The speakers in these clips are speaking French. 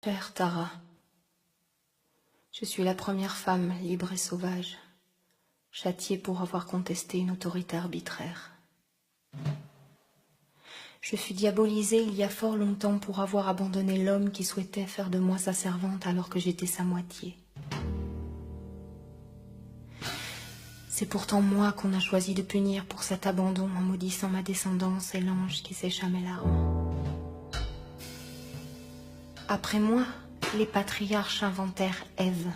Chère Tara, je suis la première femme libre et sauvage, châtiée pour avoir contesté une autorité arbitraire. Je fus diabolisée il y a fort longtemps pour avoir abandonné l'homme qui souhaitait faire de moi sa servante alors que j'étais sa moitié. C'est pourtant moi qu'on a choisi de punir pour cet abandon en maudissant ma descendance et l'ange qui sécha mes larmes. Après moi, les patriarches inventèrent Ève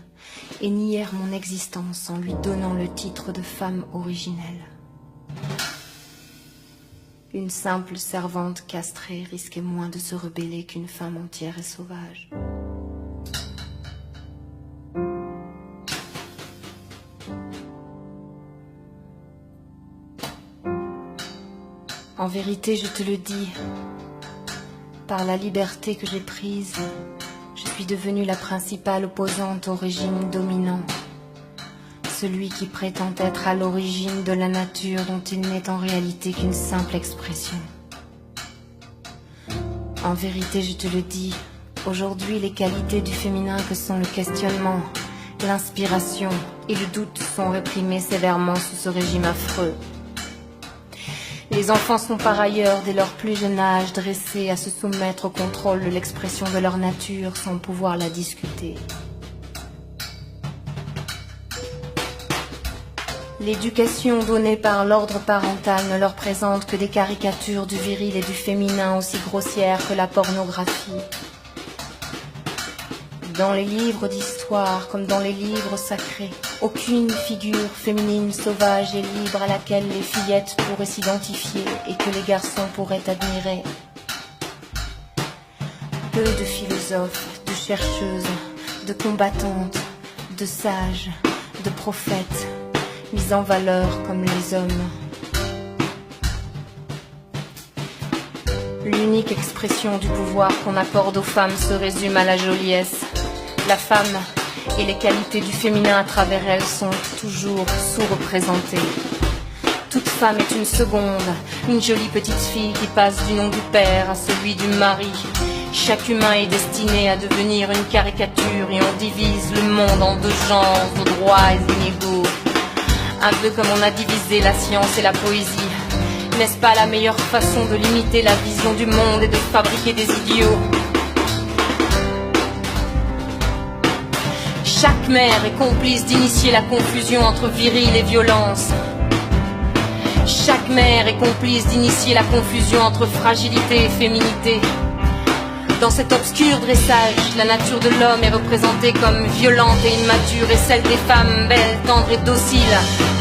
et nièrent mon existence en lui donnant le titre de femme originelle. Une simple servante castrée risquait moins de se rebeller qu'une femme entière et sauvage. En vérité, je te le dis, par la liberté que j'ai prise, je suis devenue la principale opposante au régime dominant, celui qui prétend être à l'origine de la nature dont il n'est en réalité qu'une simple expression. En vérité, je te le dis, aujourd'hui les qualités du féminin que sont le questionnement, l'inspiration et le doute sont réprimées sévèrement sous ce régime affreux. Les enfants sont par ailleurs, dès leur plus jeune âge, dressés à se soumettre au contrôle de l'expression de leur nature sans pouvoir la discuter. L'éducation donnée par l'ordre parental ne leur présente que des caricatures du viril et du féminin aussi grossières que la pornographie. Dans les livres d'histoire comme dans les livres sacrés, aucune figure féminine sauvage et libre à laquelle les fillettes pourraient s'identifier et que les garçons pourraient admirer. Peu de philosophes, de chercheuses, de combattantes, de sages, de prophètes, mis en valeur comme les hommes. L'unique expression du pouvoir qu'on accorde aux femmes se résume à la joliesse. La femme et les qualités du féminin à travers elle sont toujours sous-représentées. Toute femme est une seconde, une jolie petite fille qui passe du nom du père à celui du mari. Chaque humain est destiné à devenir une caricature et on divise le monde en deux genres, aux droits inégaux. Un peu comme on a divisé la science et la poésie. N'est-ce pas la meilleure façon de limiter la vision du monde et de fabriquer des idiots ? Chaque mère est complice d'initier la confusion entre viril et violence. Chaque mère est complice d'initier la confusion entre fragilité et féminité. Dans cet obscur dressage, la nature de l'homme est représentée comme violente et immature, et celle des femmes, belles, tendres et dociles.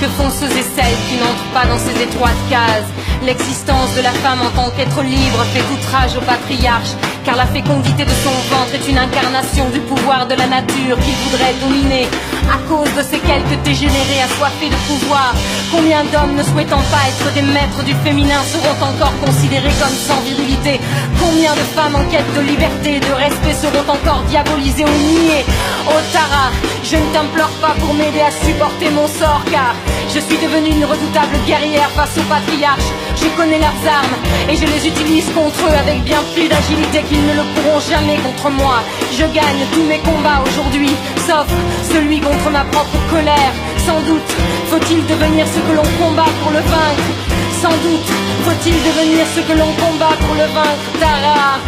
Que font ceux et celles qui n'entrent pas dans ces étroites cases? L'existence de la femme en tant qu'être libre fait outrage au patriarche, car la fécondité de son ventre est une incarnation du pouvoir de la nature qu'il voudrait dominer. À cause de ces quelques dégénérés assoiffés de pouvoir, combien d'hommes ne souhaitant pas être des maîtres du féminin seront encore considérés comme sans virilité? Combien de femmes en quête de liberté, de respect seront encore diabolisées ou niées? Oh Tara, je ne t'implore pas pour m'aider à supporter mon sort, car je suis devenue une redoutable guerrière face aux patriarches. Je connais leurs armes et je les utilise contre eux avec bien plus d'agilité qu'ils ne le pourront jamais contre moi. Je gagne tous mes combats aujourd'hui, sauf celui contre ma propre colère. Sans doute faut-il devenir ce que l'on combat pour le vaincre. Sans doute faut-il devenir ce que l'on combat pour le vaincre, Tara.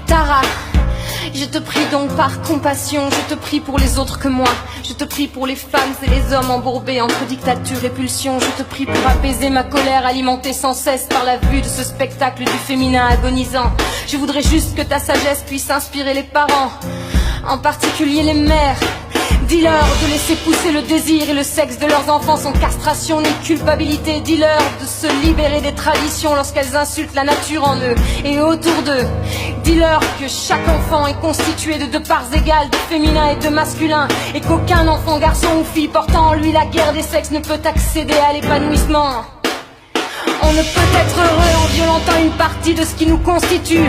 Tara, je te prie donc par compassion, je te prie pour les autres que moi. Je te prie pour les femmes et les hommes embourbés entre dictature et pulsion. Je te prie pour apaiser ma colère alimentée sans cesse par la vue de ce spectacle du féminin agonisant. Je voudrais juste que ta sagesse puisse inspirer les parents, en particulier les mères. Dis-leur de laisser pousser le désir et le sexe de leurs enfants sans castration ni culpabilité. Dis-leur de se libérer des traditions lorsqu'elles insultent la nature en eux et autour d'eux. Dis-leur que chaque enfant est constitué de deux parts égales, de féminin et de masculin, et qu'aucun enfant, garçon ou fille portant en lui la guerre des sexes ne peut accéder à l'épanouissement. On ne peut être heureux en violentant une partie de ce qui nous constitue.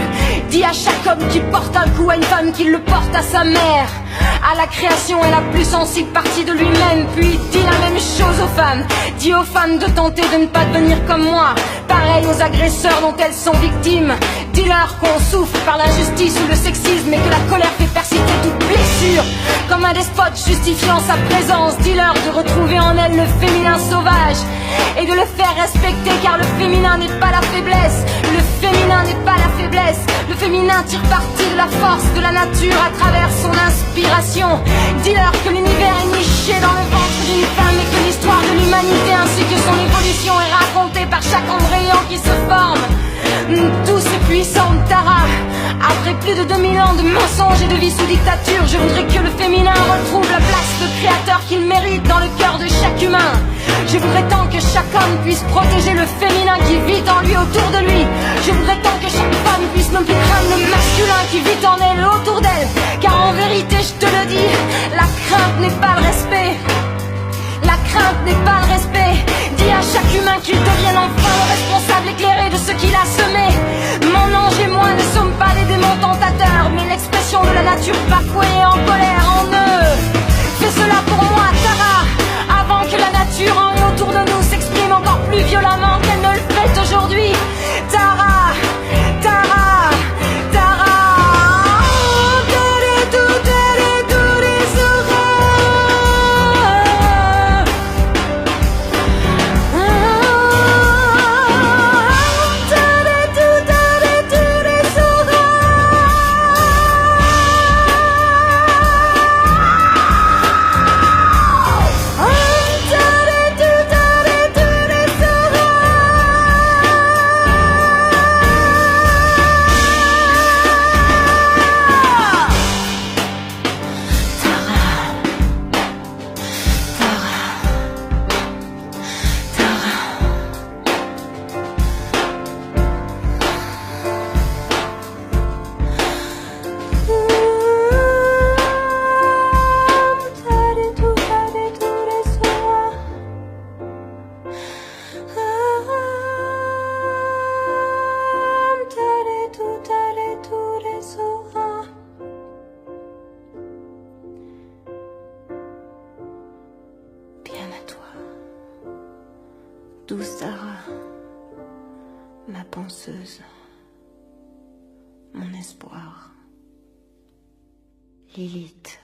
Dis à chaque homme qui porte un coup à une femme qu'il le porte à sa mère. À la création est la plus sensible partie de lui-même. Puis dis la même chose aux femmes. Dis aux femmes de tenter de ne pas devenir comme moi, pareil aux agresseurs dont elles sont victimes. Dis-leur qu'on souffre par l'injustice ou le sexisme et que la colère fait persister toute blessure, comme un despote justifiant sa présence. Dis-leur de retrouver en elles le féminin sauvage et de le faire respecter, car le féminin n'est pas la faiblesse. Le féminin n'est pas la faiblesse. Le féminin tire parti de la force de la nature à travers son inspiration. Dis-leur que l'univers est niché dans le ventre d'une femme et que l'histoire de l'humanité ainsi que son évolution est racontée par chaque embryon qui se forme. Douce et puissante Tara, après plus de 2000 ans de mensonges et de vie sous dictature, je voudrais que le féminin retrouve la place de créateur qu'il mérite dans le cœur de chaque humain. Je voudrais tant que chaque homme puisse protéger le féminin qui vit en lui, autour de lui. Je voudrais tant que chaque femme puisse ne plus craindre le masculin qui vit en elle, autour d'elle. Car en vérité, je te le dis, la crainte n'est pas le respect. La crainte n'est pas le respect. Dis à chaque humain qu'il devienne enfin le responsable éclairé de ce qu'il a semé. Mon ange et moi ne sommes pas des démons tentateurs, mais l'expression de la nature bafouée et en colère en eux. Fais cela pour moi, Tara, avant que la nature en et autour de nous s'exprime encore plus violemment qu'elle ne le fait aujourd'hui. Tara, Tara, Tara. Douce Tara, ma penseuse, mon espoir, Lilith.